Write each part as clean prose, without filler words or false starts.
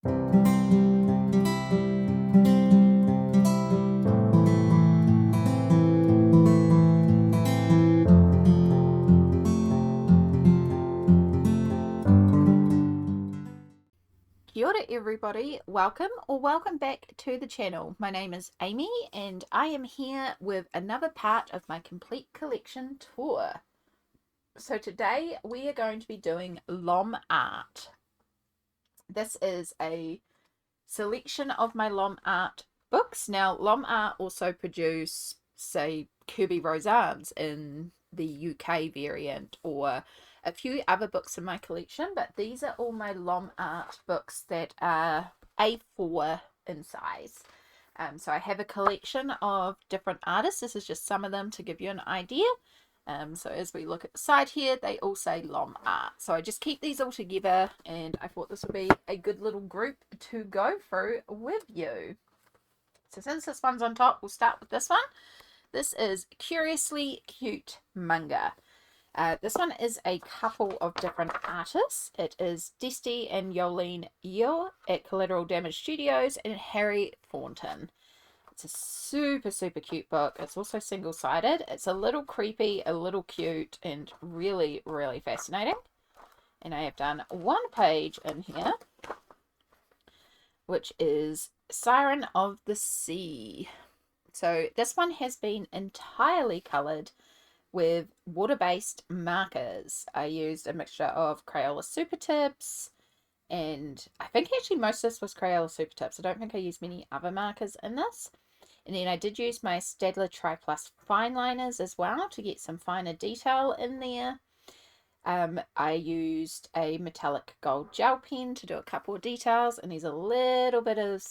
Kia ora everybody, welcome back to the channel. My name is Amy and I am here with another part of my complete collection tour. So today we are going to be doing LOM art. This is a selection of my LOM art books. Now LOM art also produce, say, Kirby Roseanne's in the UK variant, or a few other books in my collection, but these are all my LOM art books that are A4 in size. So I have a collection of different artists. This is just some of them to give you an idea. So as we look at the side here, they all say LOM art. So I just keep these all together, and I thought this would be a good little group to go through with you. So since this one's on top, we'll start with this one. This is Curiously Cute Manga. This one is a couple of different artists. It is Desti and Yolene Yeo at Collateral Damage Studios and Harry Thornton. It's a super cute book. It's also single-sided. It's a little creepy, a little cute, and really fascinating. And I have done one page in here, which is Siren of the Sea. So this one has been entirely coloured with water-based markers. I used a mixture of Crayola Super Tips, and I think actually most of this was Crayola Super Tips. I don't think I used many other markers in this. And then I did use my Staedtler Tri Plus fine liners as well to get some finer detail in there. I used a metallic gold gel pen to do a couple of details, and there's a little bit of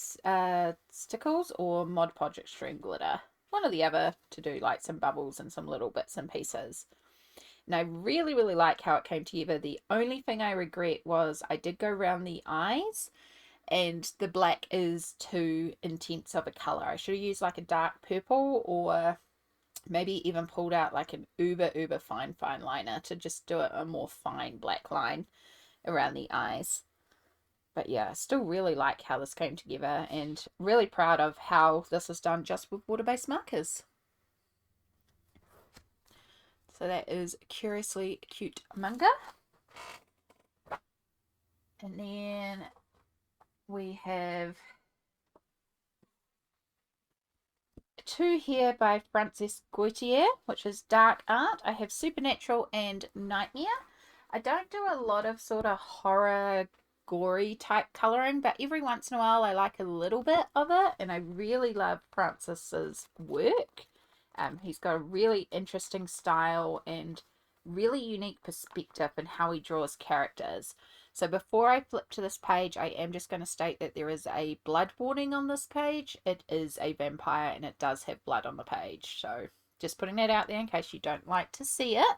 stickles or Mod Podge Extreme glitter, one or the other, to do like some bubbles and some little bits and pieces. And I really like how it came together. The only thing I regret was I did go around the eyes, and the black is too intense of a color. I should have used like a dark purple, or maybe even pulled out like an uber fine liner to just do a more fine black line around the eyes. But yeah, I still really like how this came together, and really proud of how this is done just with water-based markers. So that is Curiously Cute Manga. And then we have two here by Frances Goitier, which is dark art. I have Supernatural and Nightmare. I don't do a lot of sort of horror, gory type colouring, but every once in a while I like a little bit of it, and I really love Frances's work. He's got a really interesting style and really unique perspective in how he draws characters. So before I flip to this page, I am just going to state that there is a blood warning on this page. It is a vampire and it does have blood on the page. So just putting that out there in case you don't like to see it.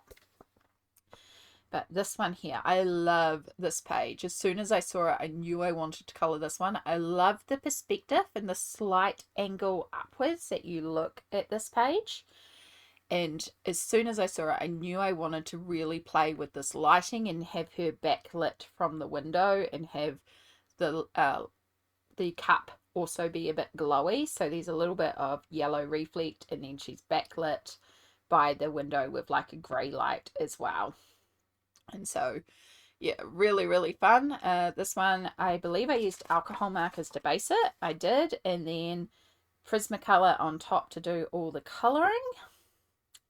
But this one here, I love this page. As soon as I saw it, I knew I wanted to colour this one. I love the perspective and the slight angle upwards that you look at this page. And as soon as I saw it, I knew I wanted to really play with this lighting and have her backlit from the window, and have the cup also be a bit glowy. So there's a little bit of yellow reflect, and then she's backlit by the window with like a grey light as well. And so, yeah, really fun. This one, I believe I used alcohol markers to base it. I did. And then Prismacolor on top to do all the colouring.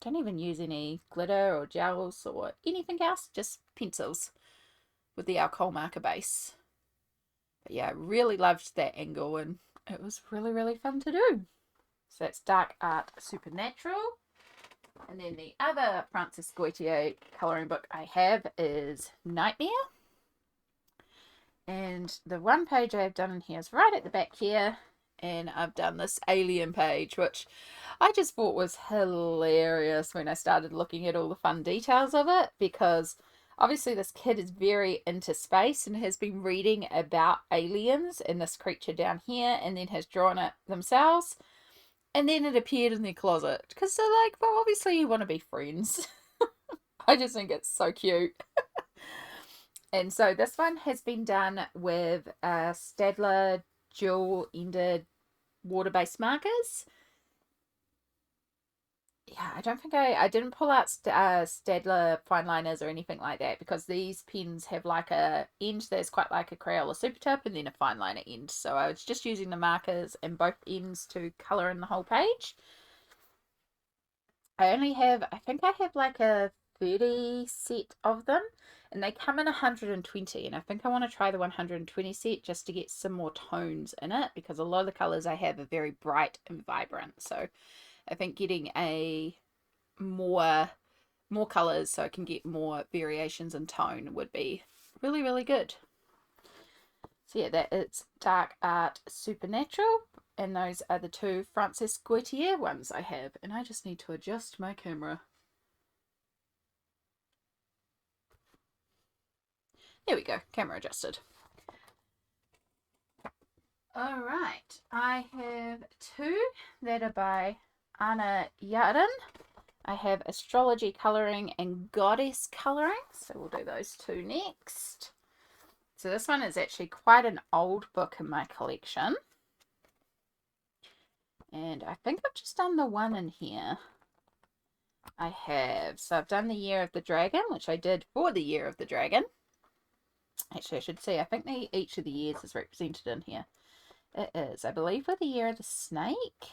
Don't even use any glitter or gels or anything else. Just pencils with the alcohol marker base. But yeah, I really loved that angle, and it was really fun to do. So that's Dark Art Supernatural. And then the other Frances Goitier colouring book I have is Nightmare. And the one page I've done in here is right at the back here. And I've done this alien page, which I just thought was hilarious when I started looking at all the fun details of it. Because obviously this kid is very into space and has been reading about aliens and this creature down here, and then has drawn it themselves. And then it appeared in their closet. Because they're like, well, obviously you want to be friends. I just think it's so cute. And so this one has been done with Staedtler dual-ended water-based markers. Yeah, I don't think I didn't pull out Staedtler fine liners or anything like that, because these pens have like a end that's quite like a Crayola super tip and then a fine liner end. So I was just using the markers in both ends to colour in the whole page. I think I have like a 30 set of them, and they come in 120, and I think I want to try the 120 set just to get some more tones in it, because a lot of the colours I have are very bright and vibrant. So I think getting a more colors so I can get more variations in tone would be really, really good. So yeah, that is Dark Art Supernatural, and those are the two Francis Goitier ones I have, and I just need to adjust my camera. There we go, camera adjusted. All right, I have two that are by Anna Yarden. I have Astrology Colouring and Goddess Colouring, so we'll do those two next. So this one is actually quite an old book in my collection. And I think I've just done the one in here. I have. So I've done the Year of the Dragon, which I did for the Year of the Dragon. Actually, I should say, I think each of the years is represented in here. It is, I believe, for the Year of the Snake.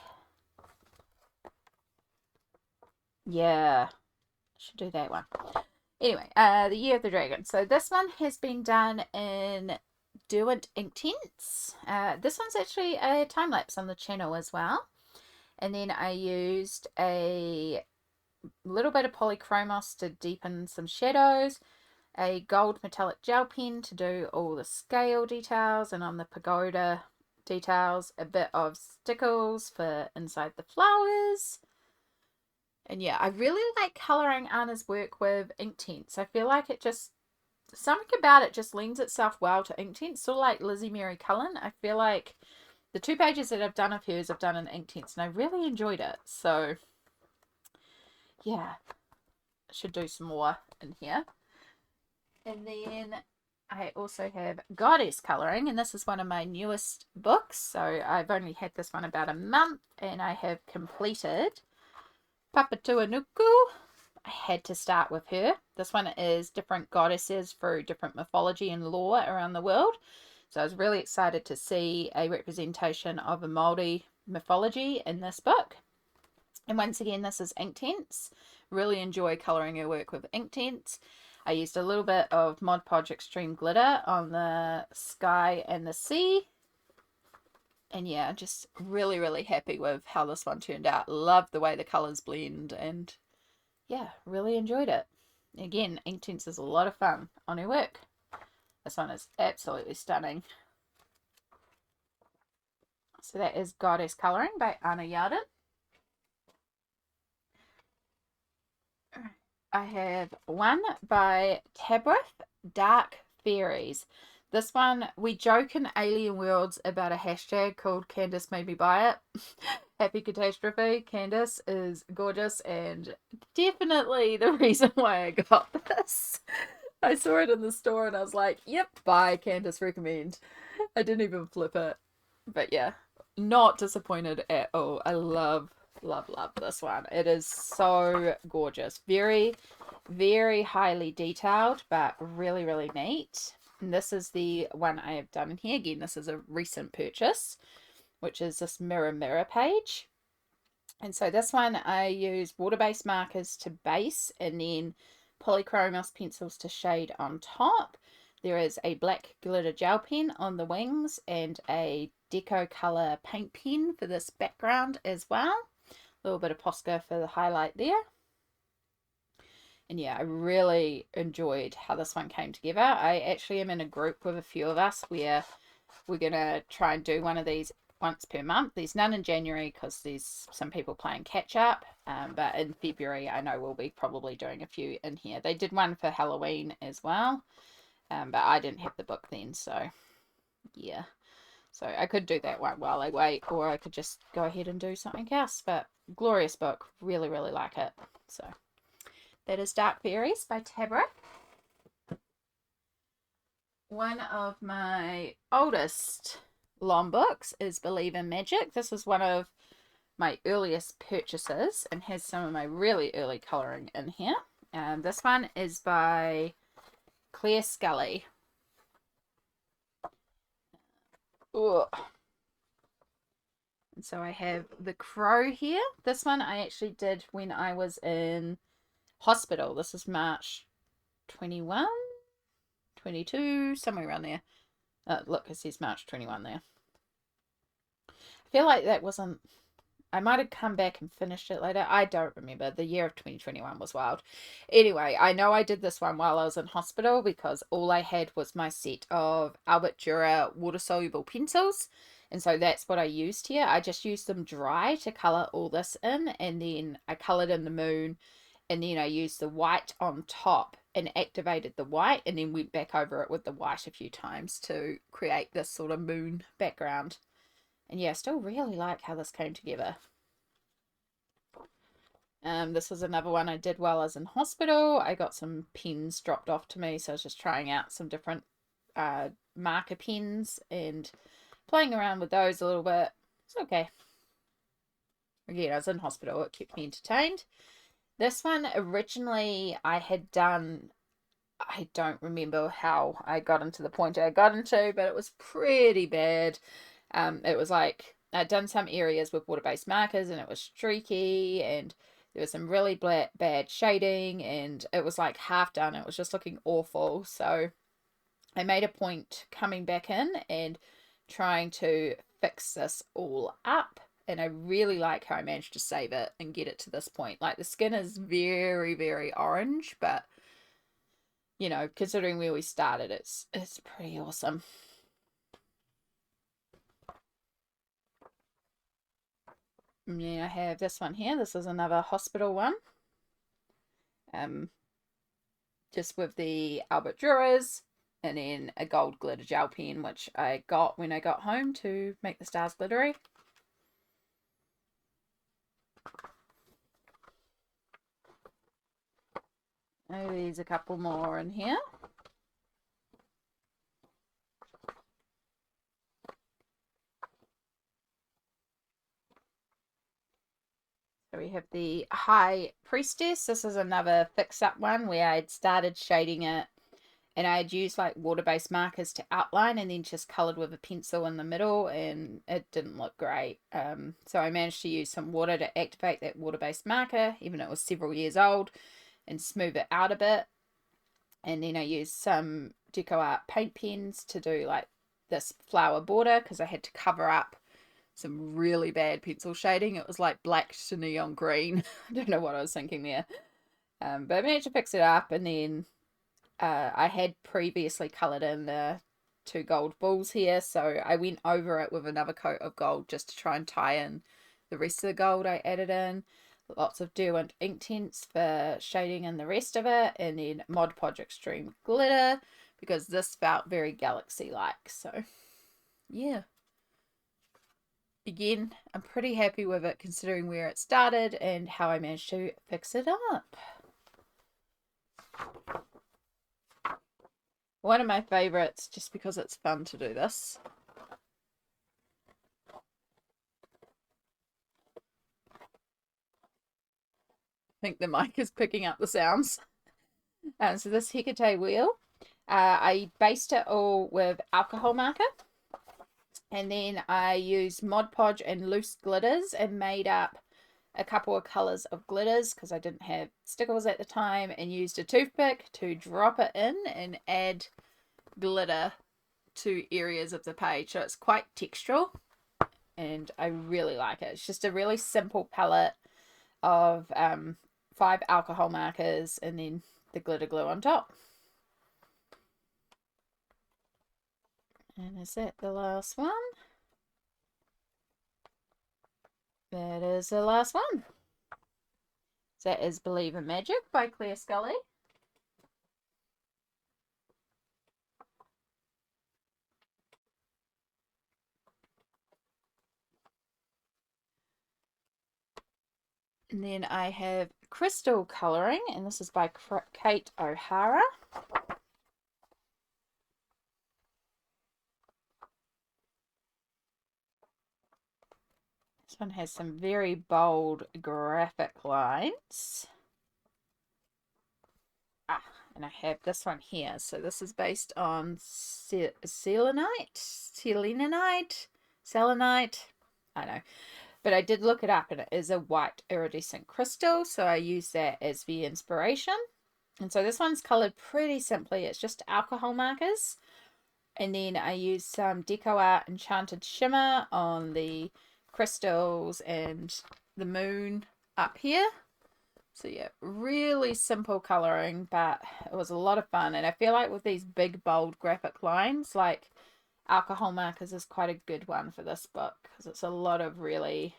Yeah, I should do that one. Anyway, the Year of the Dragon. So this one has been done in Derwent Inktense. This one's actually a time lapse on the channel as well. And then I used a little bit of polychromos to deepen some shadows, a gold metallic gel pen to do all the scale details and on the pagoda details, a bit of stickles for inside the flowers. And yeah, I really like colouring Anna's work with Inktense. I feel like it just, something about it just lends itself well to Inktense, sort of like Lizzie Mary Cullen. I feel like the two pages that I've done of hers I've done in Inktense, and I really enjoyed it. So yeah, I should do some more in here. And then I also have Goddess Colouring, and this is one of my newest books. So I've only had this one about a month, and I have completed Papatuanuku. I had to start with her. This one is different goddesses through different mythology and lore around the world. So I was really excited to see a representation of a Māori mythology in this book. And once again, this is Inktense. Really enjoy colouring her work with Inktense. I used a little bit of Mod Podge Extreme Glitter on the sky and the sea. And yeah, just really, really happy with how this one turned out. Love the way the colours blend, and yeah, really enjoyed it. Again, Inktense is a lot of fun on her work. This one is absolutely stunning. So that is Goddess Colouring by Anna Yarden. I have one by Tabrith, Dark Fairies. This one, we joke in Alien Worlds about a hashtag called Candace Made Me Buy It. Happy Catastrophe. Candace is gorgeous and definitely the reason why I got this. I saw it in the store and I was like, yep, buy, Candace recommend. I didn't even flip it. But yeah, not disappointed at all. I love this one. It is so gorgeous. Very, very highly detailed, but really, really neat. And this is the one I have done in here. Again, this is a recent purchase, which is this mirror page. And so this one I use water-based markers to base, and then polychromos pencils to shade on top. There is a black glitter gel pen on the wings and a deco color paint pen for this background as well. A little bit of Posca for the highlight there. And yeah, I really enjoyed how this one came together. I actually am in a group with a few of us where we're going to try and do one of these once per month. There's none in January because there's some people playing catch up. But in February, I know we'll be probably doing a few in here. They did one for Halloween as well. But I didn't have the book then, so yeah. So I could do that one while I wait, or I could just go ahead and do something else. But glorious book. Really, really like it. So that is Dark Fairies by Tabrith. One of my oldest LOM books is Believe in Magic. This is one of my earliest purchases and has some of my really early colouring in here. This one is by Claire Scully. Ugh. And so I have The Crow here. This one I actually did when I was in hospital. This is March 21, 22, somewhere around there. Look, it says March 21 there. I feel like that wasn't. I might have come back and finished it later. I don't remember. The year of 2021 was wild. Anyway, I know I did this one while I was in hospital because all I had was my set of Albert Dürer water-soluble pencils. And so that's what I used here. I just used them dry to colour all this in. And then I coloured in the moon. And then I used the white on top and activated the white. And then went back over it with the white a few times to create this sort of moon background. And yeah, I still really like how this came together. This was another one I did while I was in hospital. I got some pens dropped off to me, so I was just trying out some different marker pens and playing around with those a little bit. It's okay. Again, I was in hospital. It kept me entertained. This one, originally, I had done... I don't remember how I got into the point I got into, but it was pretty bad. It was like I'd done some areas with water-based markers and it was streaky and there was some really bad shading and it was like half done. It was just looking awful. So I made a point coming back in and trying to fix this all up. And I really like how I managed to save it and get it to this point. Like the skin is very, very orange, but you know, considering where we started, it's pretty awesome. Yeah, I have this one here. This is another hospital one. Just with the Albert Dürers and then a gold glitter gel pen, which I got when I got home to make the stars glittery. Oh, there's a couple more in here. So we have the High Priestess. This is another fix-up one where I'd started shading it and I had used like water-based markers to outline and then just coloured with a pencil in the middle and it didn't look great. So I managed to use some water to activate that water-based marker, even though it was several years old, and smooth it out a bit. And then I used some Deco Art paint pens to do like this flower border because I had to cover up some really bad pencil shading. It was like black to neon green. I don't know what I was thinking there. But I managed to fix it up and then I had previously coloured in the two gold balls here, so I went over it with another coat of gold just to try and tie in the rest of the gold I added in. Lots of Derwent Inktense for shading in the rest of it, and then Mod Podge Extreme Glitter because this felt very galaxy-like. So yeah, again, I'm pretty happy with it considering where it started and how I managed to fix it up. One of my favorites just because it's fun to do this. I think the mic is picking up the sounds. So this Hecate wheel, I based it all with alcohol marker. And then I used Mod Podge and loose glitters and made up a couple of colours of glitters because I didn't have stickers at the time, and used a toothpick to drop it in and add glitter to areas of the page. So it's quite textural and I really like it. It's just a really simple palette of 5 alcohol markers and then the glitter glue on top. And is that the last one? That is the last one. That is Believe in Magic by Claire Scully. And then I have Crystal Colouring, and this is by Kate O'Hara. This one has some very bold graphic lines. And I have this one here. So this is based on selenite, I don't know. But I did look it up and it is a white iridescent crystal. So I use that as the inspiration. And so this one's colored pretty simply. It's just alcohol markers. And then I use some Deco Art Enchanted Shimmer on the crystals and the moon up here. So yeah, really simple colouring, but it was a lot of fun. And I feel like with these big, bold graphic lines, like alcohol markers is quite a good one for this book because it's a lot of really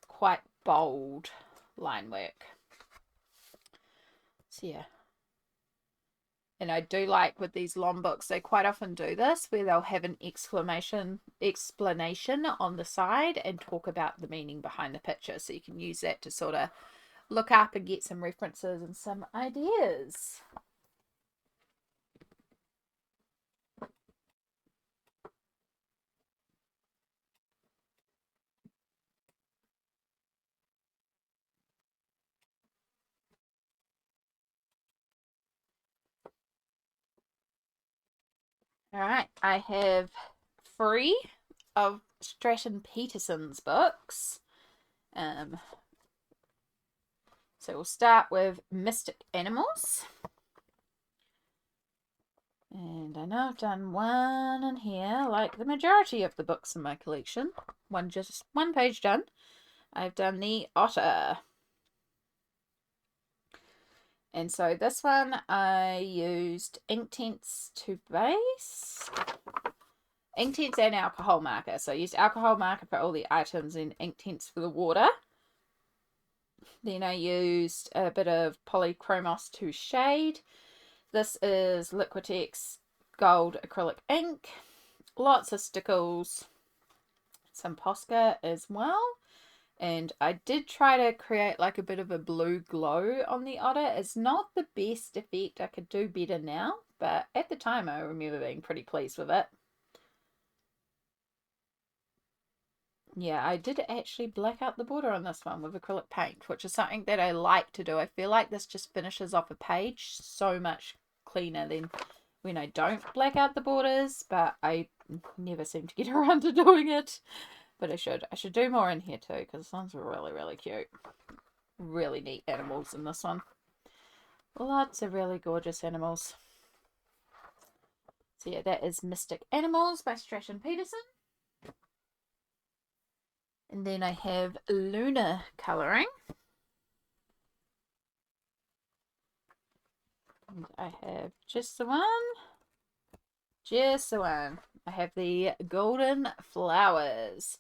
quite bold line work. So yeah. And I do like with these LOM books, they quite often do this where they'll have an explanation on the side and talk about the meaning behind the picture. So you can use that to sort of look up and get some references and some ideas. All right, I have 3 of Stratton Peterson's books. So we'll start with Mystic Animals. And I know I've done one in here, like the majority of the books in my collection. Just one page done. I've done the Otter. And so this one I used Inktense to base. Inktense and alcohol marker. So I used alcohol marker for all the items and Inktense for the water. Then I used a bit of Polychromos to shade. This is Liquitex Gold Acrylic Ink. Lots of stickles. Some Posca as well. And I did try to create like a bit of a blue glow on the otter. It's not the best effect. I could do better now. But at the time I remember being pretty pleased with it. Yeah, I did actually black out the border on this one with acrylic paint, which is something that I like to do. I feel like this just finishes off a page so much cleaner than when I don't black out the borders, but I never seem to get around to doing it. But I should. I should do more in here too, because this one's really, really cute. Really neat animals in this one. Lots of really gorgeous animals. So yeah, that is Mystic Animals by Stratton Peterson. And then I have Lunar colouring. And I have just the one. Just the one. I have the Golden Flowers.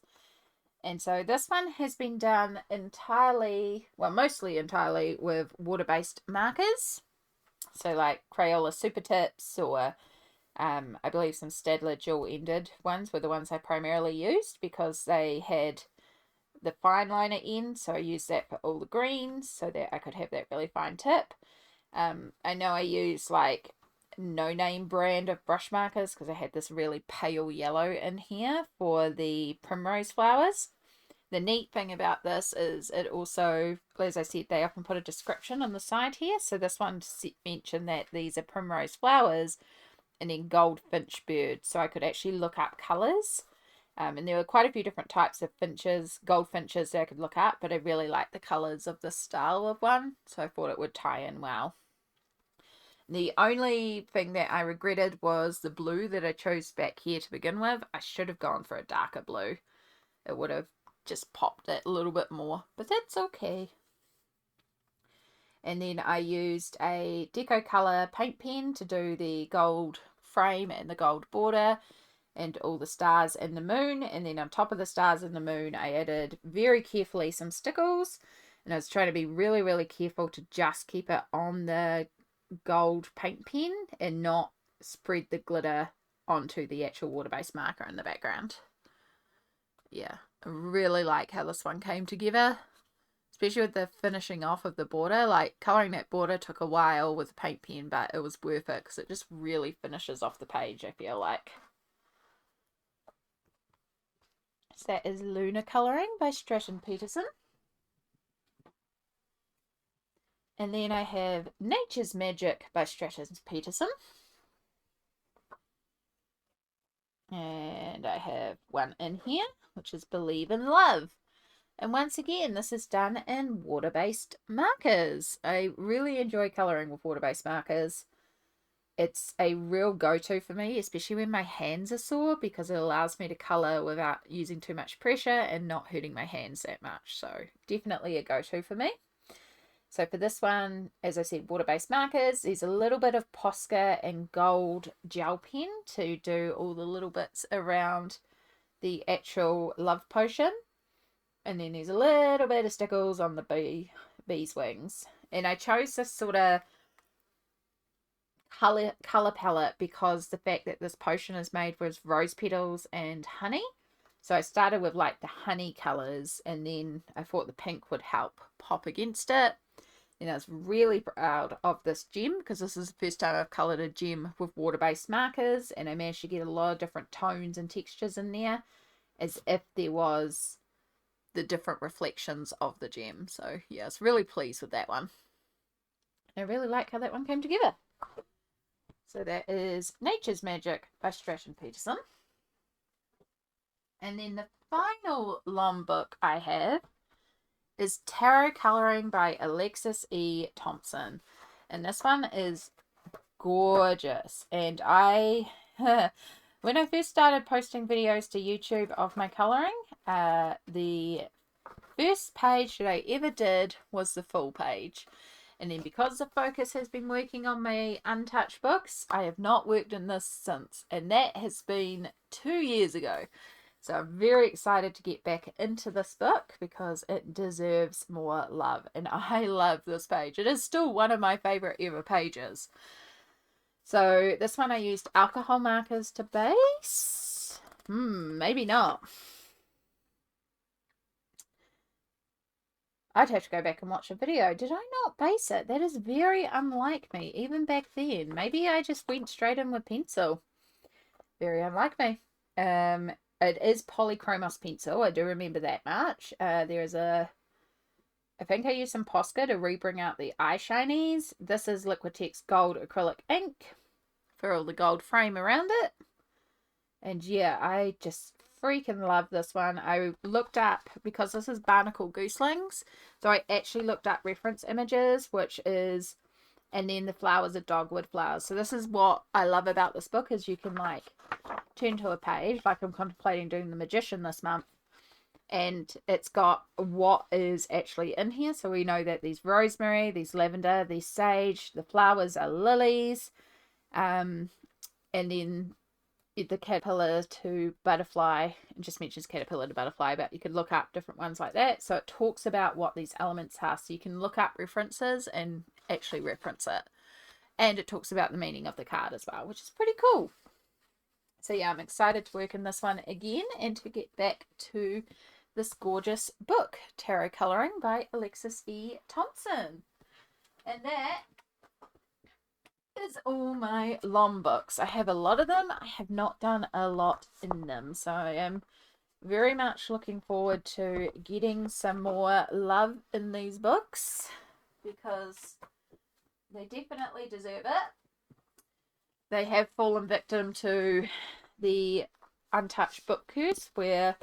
And so this one has been done entirely, well, mostly entirely with water-based markers. So like Crayola Super Tips or I believe some Staedtler dual-ended ones were the ones I primarily used because they had the fine liner end. So I used that for all the greens so that I could have that really fine tip. I know I used like no name brand of brush markers because I had this really pale yellow in here for the primrose flowers. The neat thing about this is it also, as I said, they often put a description on the side here. So this one mentioned that these are primrose flowers and then goldfinch bird. So I could actually look up colours. And there were quite a few different types of finches, goldfinches that I could look up, but I really like the colours of this style of one. So I thought it would tie in well. The only thing that I regretted was the blue that I chose back here to begin with. I should have gone for a darker blue. It would have just popped it a little bit more, but that's okay. And then I used a Deco Color paint pen to do the gold frame and the gold border and all the stars and the moon. And then on top of the stars and the moon, I added very carefully some stickles. And I was trying to be really, really careful to just keep it on the gold paint pen and not spread the glitter onto the actual water-based marker in the background. Yeah, I really like how this one came together, especially with the finishing off of the border. Like colouring that border took a while with the paint pen, but it was worth it because it just really finishes off the page, I feel like. So that is Lunar Colouring by Stratton Peterson. And then I have Nature's Magic by Stratton Peterson. And I have one in here, which is Believe in Love. And once again, this is done in water-based markers. I really enjoy colouring with water-based markers. It's a real go-to for me, especially when my hands are sore, because it allows me to colour without using too much pressure and not hurting my hands that much. So definitely a go-to for me. So for this one, as I said, water-based markers. There's a little bit of Posca and gold gel pen to do all the little bits around the actual love potion. And then there's a little bit of stickles on the bee's wings. And I chose this sort of color palette because the fact that this potion is made with rose petals and honey. So I started with like the honey colors, and then I thought the pink would help pop against it. And I was really proud of this gem because this is the first time I've colored a gem with water-based markers, and I managed to get a lot of different tones and textures in there as if there was the different reflections of the gem. So yeah, I was really pleased with that one. I really like how that one came together. So that is Nature's Magic by Stratton Peterson. And then the final LOM book I have is Tarot Colouring by Alexis E. Thompson. And this one is gorgeous. And when I first started posting videos to YouTube of my colouring, the first page that I ever did was the full page. And then because the focus has been working on my untouched books, I have not worked in this since. And that has been 2 years ago. So I'm very excited to get back into this book because it deserves more love. And I love this page. It is still one of my favourite ever pages. So this one I used alcohol markers to base. Maybe not. I'd have to go back and watch a video. Did I not base it? That is very unlike me, even back then. Maybe I just went straight in with pencil. Very unlike me. It is polychromos pencil. I do remember that much. I think I used some Posca to re-bring out the eye shinies. This is Liquitex Gold Acrylic Ink for all the gold frame around it. And yeah, I just freaking love this one. I looked up, because this is Barnacle Gooselings, so I actually looked up reference images, which is, and then the flowers are dogwood flowers. So this is what I love about this book, is you can like turn to a page, like I'm contemplating doing the Magician this month, and it's got what is actually in here. So we know that there's rosemary, there's lavender, there's sage, the flowers are lilies, and then the caterpillar to butterfly. It just mentions caterpillar to butterfly, but you could look up different ones like that. So it talks about what these elements are, so you can look up references and actually reference it. And it talks about the meaning of the card as well, which is pretty cool. So yeah, I'm excited to work in this one again and to get back to this gorgeous book, Tarot Colouring by Alexis E. Thompson. And that is all my LOM books. I have a lot of them. I have not done a lot in them. So I am very much looking forward to getting some more love in these books because they definitely deserve it. They have fallen victim to the untouched book curse, where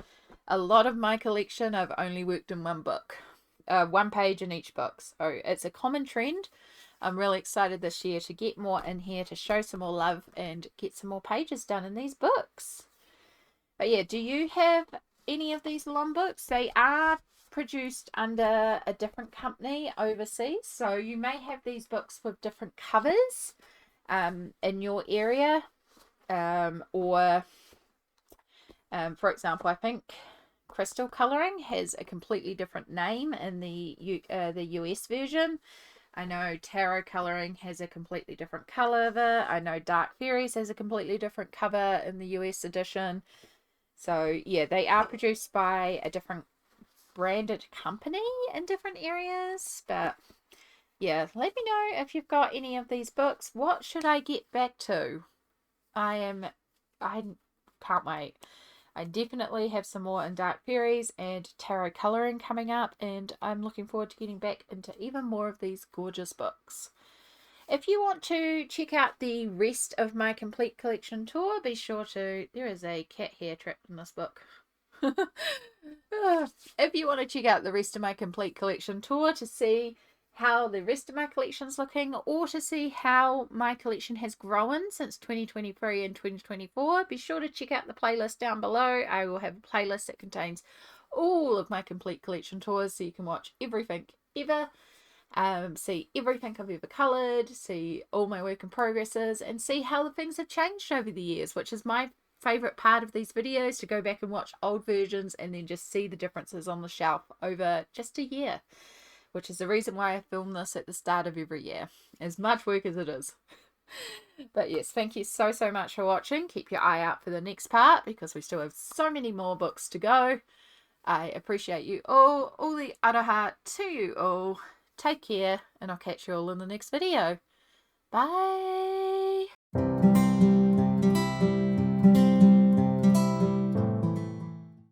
a lot of my collection I've only worked in one book, one page in each book. So it's a common trend. I'm really excited this year to get more in here, to show some more love and get some more pages done in these books. But yeah, do you have any of these LOM books? They are produced under a different company overseas, so you may have these books with different covers in your area, or for example, I think Crystal Colouring has a completely different name in the US version. I know Tarot Colouring has a completely different cover. I know Dark Fairies has a completely different cover in the US edition. So yeah, they are produced by a different branded company in different areas. But yeah, let me know if you've got any of these books. What should I get back to? I can't wait. I definitely have some more in Dark Fairies and tarot colouring coming up, and I'm looking forward to getting back into even more of these gorgeous books. If you want to check out the rest of my complete collection tour, be sure to... There is a cat hair trapped in this book. If you want to check out the rest of my complete collection tour to see how the rest of my collection's looking, or to see how my collection has grown since 2023 and 2024, be sure to check out the playlist down below. I will have a playlist that contains all of my complete collection tours, so you can watch everything ever, see everything I've ever coloured, see all my work in progresses, and see how the things have changed over the years, which is my favourite part of these videos, to go back and watch old versions and then just see the differences on the shelf over just a year, which is the reason why I film this at the start of every year, as much work as it is. But yes, thank you so much for watching. Keep your eye out for the next part, because we still have so many more books to go. I appreciate you all the aroha to you all. Take care, and I'll catch you all in the next video. Bye!